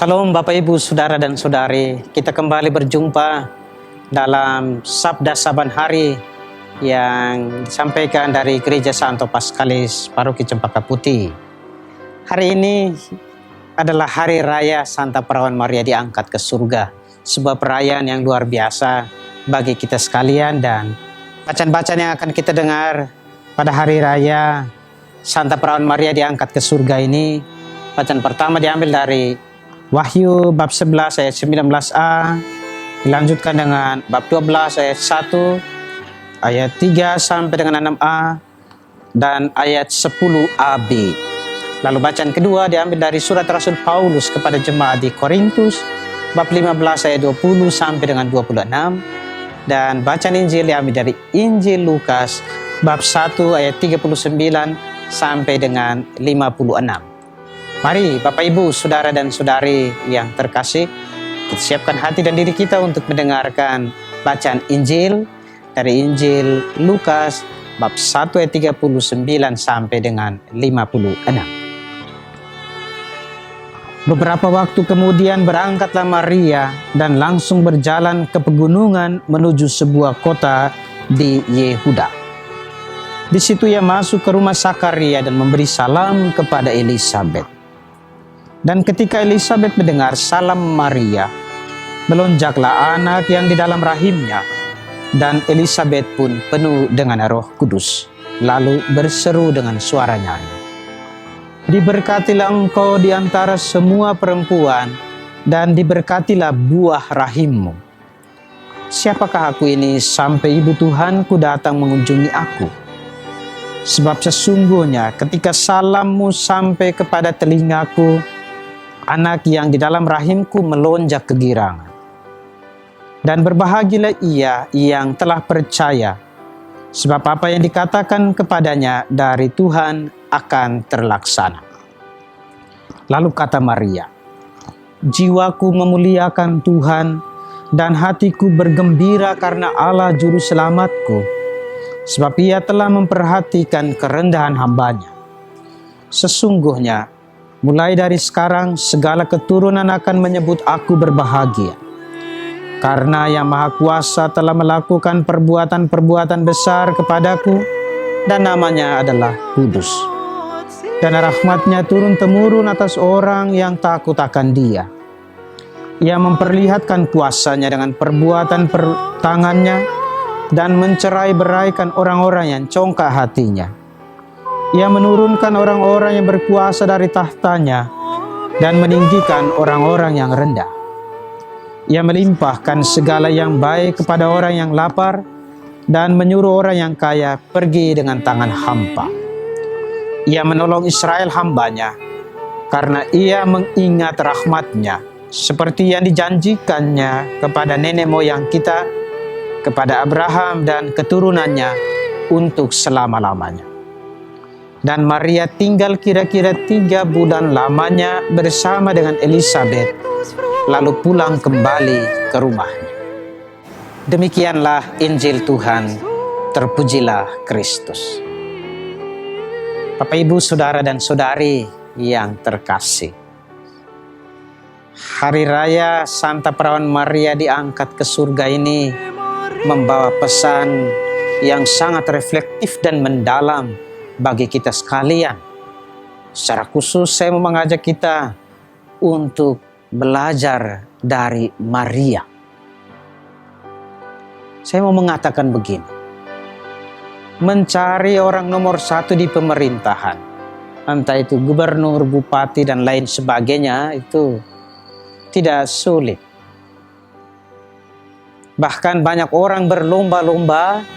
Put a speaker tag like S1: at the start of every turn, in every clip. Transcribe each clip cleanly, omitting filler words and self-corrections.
S1: Salam Bapak Ibu, Saudara dan Saudari. Kita kembali berjumpa dalam Sabda Saban Hari yang disampaikan dari Gereja Santo Paskalis Paroki Cempaka Putih. Hari ini adalah Hari Raya Santa Perawan Maria diangkat ke surga. Sebuah perayaan yang luar biasa bagi kita sekalian, dan bacaan-bacaan yang akan kita dengar pada Hari Raya Santa Perawan Maria diangkat ke surga ini. Bacaan pertama diambil dari Wahyu bab 11 ayat 19a, dilanjutkan dengan bab 12 ayat 1, ayat 3 sampai dengan 6a, dan ayat 10ab. Lalu bacaan kedua diambil dari surat Rasul Paulus kepada jemaat di Korintus, bab 15 ayat 20 sampai dengan 26, dan bacaan Injil diambil dari Injil Lukas, bab 1 ayat 39 sampai dengan 56. Mari Bapak Ibu, Saudara dan Saudari yang terkasih, kita siapkan hati dan diri kita untuk mendengarkan bacaan Injil dari Injil Lukas bab 1 ayat 39 sampai dengan 56. Beberapa waktu kemudian berangkatlah Maria dan langsung berjalan ke pegunungan menuju sebuah kota di Yehuda. Di situ ia masuk ke rumah Sakaria dan memberi salam kepada Elisabet. Dan ketika Elisabet mendengar salam Maria, melonjaklah anak yang di dalam rahimnya, dan Elisabet pun penuh dengan Roh Kudus, lalu berseru dengan suara nyaring, "Diberkatilah engkau di antara semua perempuan, dan diberkatilah buah rahimmu. Siapakah aku ini sampai ibu Tuhanku datang mengunjungi aku? Sebab sesungguhnya ketika salammu sampai kepada telingaku, anak yang di dalam rahimku melonjak kegirangan. Dan berbahagialah ia yang telah percaya, sebab apa yang dikatakan kepadanya dari Tuhan akan terlaksana." Lalu kata Maria, "Jiwaku memuliakan Tuhan, dan hatiku bergembira karena Allah Juru Selamatku, sebab ia telah memperhatikan kerendahan hambanya. Sesungguhnya mulai dari sekarang segala keturunan akan menyebut aku berbahagia, karena Yang Maha Kuasa telah melakukan perbuatan-perbuatan besar kepadaku, dan namanya adalah Kudus. Dan rahmatnya turun-temurun atas orang yang takut akan Dia. Ia memperlihatkan kuasanya dengan perbuatan tangannya, dan mencerai-beraikan orang-orang yang congkak hatinya. Ia menurunkan orang-orang yang berkuasa dari tahtanya dan meninggikan orang-orang yang rendah. Ia melimpahkan segala yang baik kepada orang yang lapar dan menyuruh orang yang kaya pergi dengan tangan hampa. Ia menolong Israel hambanya karena ia mengingat rahmatnya seperti yang dijanjikannya kepada nenek moyang kita, kepada Abraham dan keturunannya untuk selama-lamanya." Dan Maria tinggal kira-kira 3 bulan lamanya bersama dengan Elisabet, lalu pulang kembali ke rumahnya. Demikianlah Injil Tuhan, terpujilah Kristus. Bapak Ibu, Saudara dan Saudari yang terkasih, Hari Raya Santa Perawan Maria diangkat ke surga ini membawa pesan yang sangat reflektif dan mendalam bagi kita sekalian. Secara khusus saya mau mengajak kita untuk belajar dari Maria. Saya mau mengatakan begini, mencari orang nomor 1 di pemerintahan, entah itu gubernur, bupati, dan lain sebagainya, itu tidak sulit. Bahkan banyak orang berlomba-lomba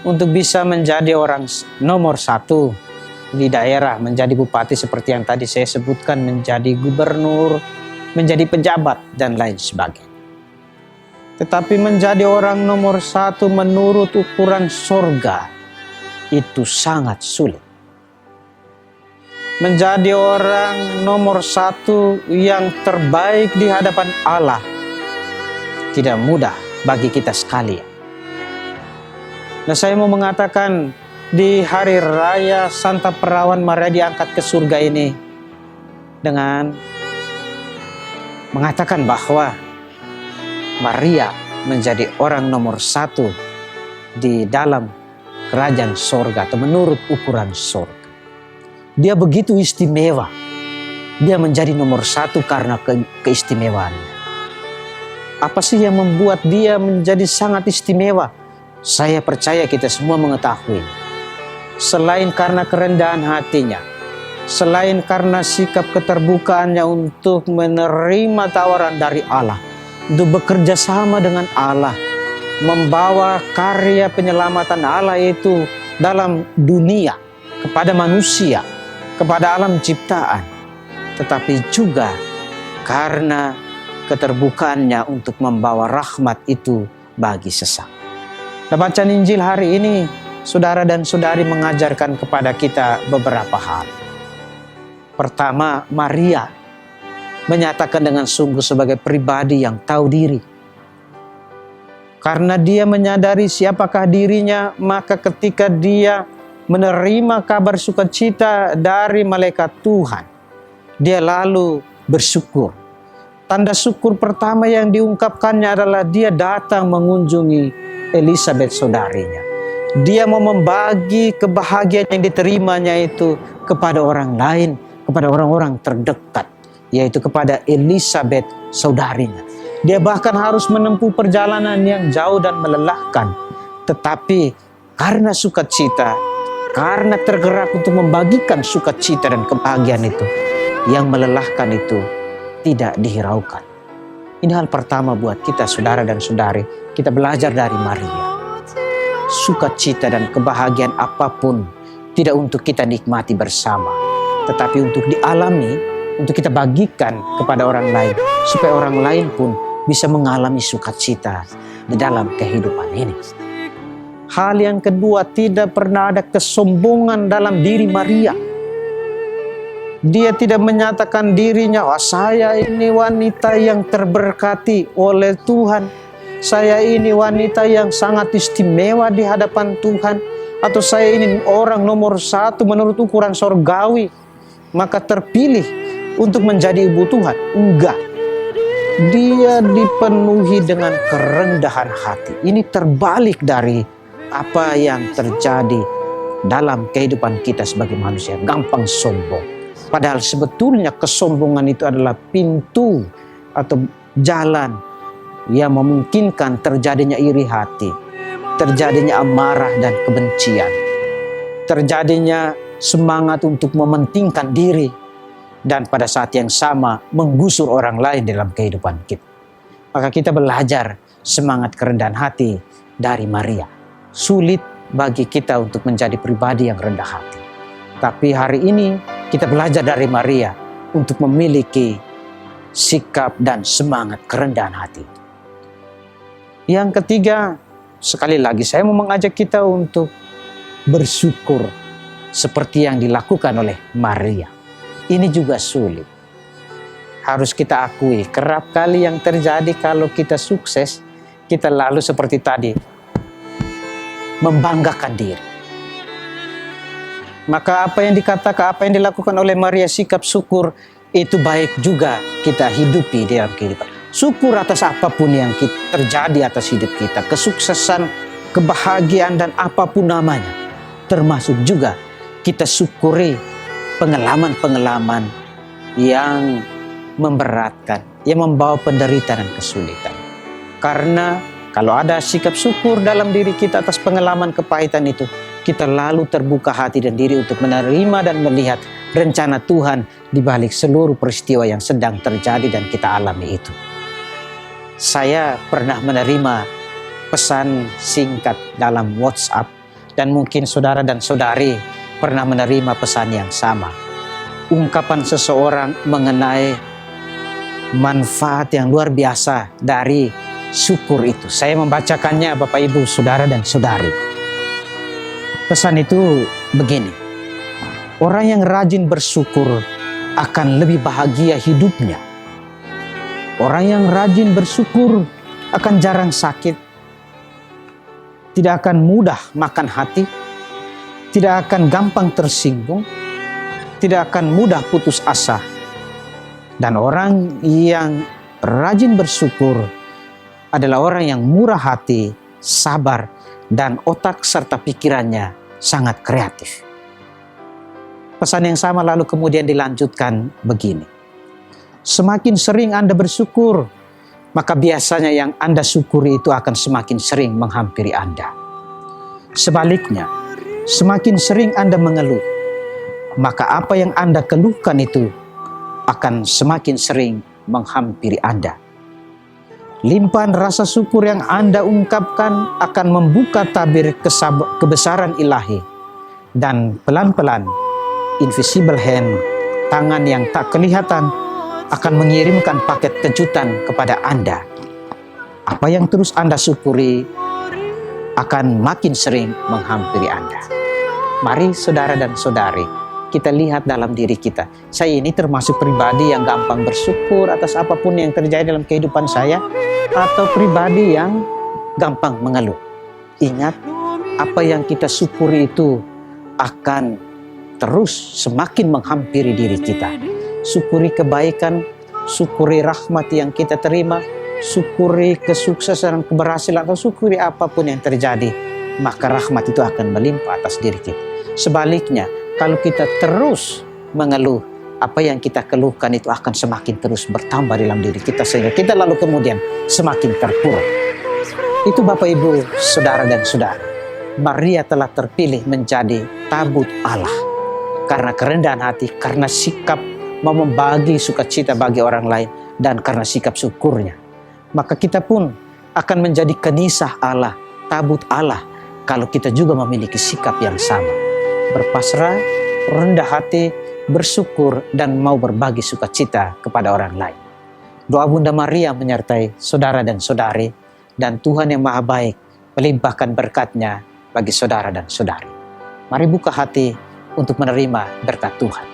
S1: untuk bisa menjadi orang nomor 1 di daerah, menjadi bupati seperti yang tadi saya sebutkan, menjadi gubernur, menjadi pejabat, dan lain sebagainya. Tetapi menjadi orang nomor 1 menurut ukuran sorga itu sangat sulit. Menjadi orang nomor 1 yang terbaik di hadapan Allah tidak mudah bagi kita sekalian. Nah, saya mau mengatakan di Hari Raya Santa Perawan Maria diangkat ke surga ini dengan mengatakan bahwa Maria menjadi orang nomor satu di dalam kerajaan sorga atau menurut ukuran sorga. Dia begitu istimewa. Dia menjadi nomor satu karena keistimewaannya. Apa sih yang membuat dia menjadi sangat istimewa? Saya percaya kita semua mengetahui. Selain karena kerendahan hatinya, selain karena sikap keterbukaannya untuk menerima tawaran dari Allah, untuk bekerja sama dengan Allah, membawa karya penyelamatan Allah itu dalam dunia, kepada manusia, kepada alam ciptaan, tetapi juga karena keterbukaannya untuk membawa rahmat itu bagi sesama. Nah, bacaan Injil hari ini, saudara dan saudari mengajarkan kepada kita beberapa hal. Pertama, Maria menyatakan dengan sungguh sebagai pribadi yang tahu diri. Karena dia menyadari siapakah dirinya, maka ketika dia menerima kabar sukacita dari malaikat Tuhan, dia lalu bersyukur. Tanda syukur pertama yang diungkapkannya adalah dia datang mengunjungi Elizabeth saudarinya. Dia mau membagi kebahagiaan yang diterimanya itu kepada orang lain, kepada orang-orang terdekat, yaitu kepada Elizabeth saudarinya. Dia bahkan harus menempuh perjalanan yang jauh dan melelahkan. Tetapi karena sukacita, karena tergerak untuk membagikan sukacita dan kebahagiaan itu, yang melelahkan itu tidak dihiraukan. Ini hal pertama buat kita saudara dan saudari. Kita belajar dari Maria. Sukacita dan kebahagiaan apapun tidak untuk kita nikmati bersama, tetapi untuk dialami, untuk kita bagikan kepada orang lain, supaya orang lain pun bisa mengalami sukacita di dalam kehidupan ini. Hal yang kedua, tidak pernah ada kesombongan dalam diri Maria. Dia tidak menyatakan dirinya, "Oh, saya ini wanita yang terberkati oleh Tuhan. Saya ini wanita yang sangat istimewa di hadapan Tuhan." Atau saya ini orang nomor satu menurut ukuran sorgawi, maka terpilih untuk menjadi ibu Tuhan. Enggak. Dia dipenuhi dengan kerendahan hati. Ini terbalik dari apa yang terjadi dalam kehidupan kita sebagai manusia. Gampang sombong. Padahal sebetulnya kesombongan itu adalah pintu atau jalan yang memungkinkan terjadinya iri hati, terjadinya amarah dan kebencian, terjadinya semangat untuk mementingkan diri, dan pada saat yang sama menggusur orang lain dalam kehidupan kita. Maka kita belajar semangat kerendahan hati dari Maria. Sulit bagi kita untuk menjadi pribadi yang rendah hati. Tapi hari ini kita belajar dari Maria untuk memiliki sikap dan semangat kerendahan hati. Yang ketiga, sekali lagi saya mau mengajak kita untuk bersyukur seperti yang dilakukan oleh Maria. Ini juga sulit. Harus kita akui, kerap kali yang terjadi kalau kita sukses, kita lalu seperti tadi, membanggakan diri. Maka apa yang dikatakan, apa yang dilakukan oleh Maria, sikap syukur, itu baik juga kita hidupi dalam kehidupan. Syukur atas apapun yang terjadi atas hidup kita, kesuksesan, kebahagiaan, dan apapun namanya. Termasuk juga kita syukuri pengalaman-pengalaman yang memberatkan, yang membawa penderitaan dan kesulitan. Karena kalau ada sikap syukur dalam diri kita atas pengalaman kepahitan itu, kita lalu terbuka hati dan diri untuk menerima dan melihat rencana Tuhan di balik seluruh peristiwa yang sedang terjadi dan kita alami itu. Saya pernah menerima pesan singkat dalam WhatsApp, dan mungkin saudara dan saudari pernah menerima pesan yang sama. Ungkapan seseorang mengenai manfaat yang luar biasa dari syukur itu. Saya membacakannya, Bapak Ibu, saudara dan saudari. Pesan itu begini: orang yang rajin bersyukur akan lebih bahagia hidupnya. Orang yang rajin bersyukur akan jarang sakit, tidak akan mudah makan hati, tidak akan gampang tersinggung, tidak akan mudah putus asa. Dan orang yang rajin bersyukur adalah orang yang murah hati, sabar, dan otak serta pikirannya sangat kreatif. Pesan yang sama lalu kemudian dilanjutkan begini. Semakin sering Anda bersyukur, maka biasanya yang Anda syukuri itu akan semakin sering menghampiri Anda. Sebaliknya, semakin sering Anda mengeluh, maka apa yang Anda keluhkan itu akan semakin sering menghampiri Anda. Limpahan rasa syukur yang Anda ungkapkan akan membuka tabir kebesaran ilahi, dan pelan-pelan invisible hand, tangan yang tak kelihatan, akan mengirimkan paket kejutan kepada Anda. Apa yang terus Anda syukuri akan makin sering menghampiri Anda. Mari saudara dan saudari, kita lihat dalam diri kita. Saya ini termasuk pribadi yang gampang bersyukur atas apapun yang terjadi dalam kehidupan saya, atau pribadi yang gampang mengeluh. Ingat, apa yang kita syukuri itu akan terus semakin menghampiri diri kita. Syukuri kebaikan, syukuri rahmat yang kita terima, syukuri kesuksesan, keberhasilan, atau syukuri apapun yang terjadi, maka rahmat itu akan melimpah atas diri kita. Sebaliknya, kalau kita terus mengeluh, apa yang kita keluhkan itu akan semakin terus bertambah dalam diri kita, sehingga kita lalu kemudian semakin terpuruk. Itu Bapak Ibu, saudara dan saudara, Maria telah terpilih menjadi tabut Allah karena kerendahan hati, karena sikap mau membagi sukacita bagi orang lain, dan karena sikap syukurnya. Maka kita pun akan menjadi kenisah Allah, tabut Allah, kalau kita juga memiliki sikap yang sama. Berpasrah, rendah hati, bersyukur, dan mau berbagi sukacita kepada orang lain. Doa Bunda Maria menyertai saudara dan saudari, dan Tuhan yang Maha Baik melimpahkan berkat-Nya bagi saudara dan saudari. Mari buka hati untuk menerima berkat Tuhan.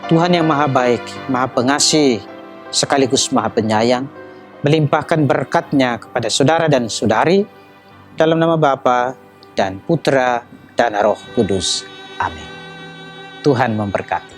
S1: Tuhan yang Maha Baik, Maha Pengasih, sekaligus Maha Penyayang, melimpahkan berkat-Nya kepada saudara dan saudari, dalam nama Bapa dan Putra dan Roh Kudus. Amin. Tuhan memberkati.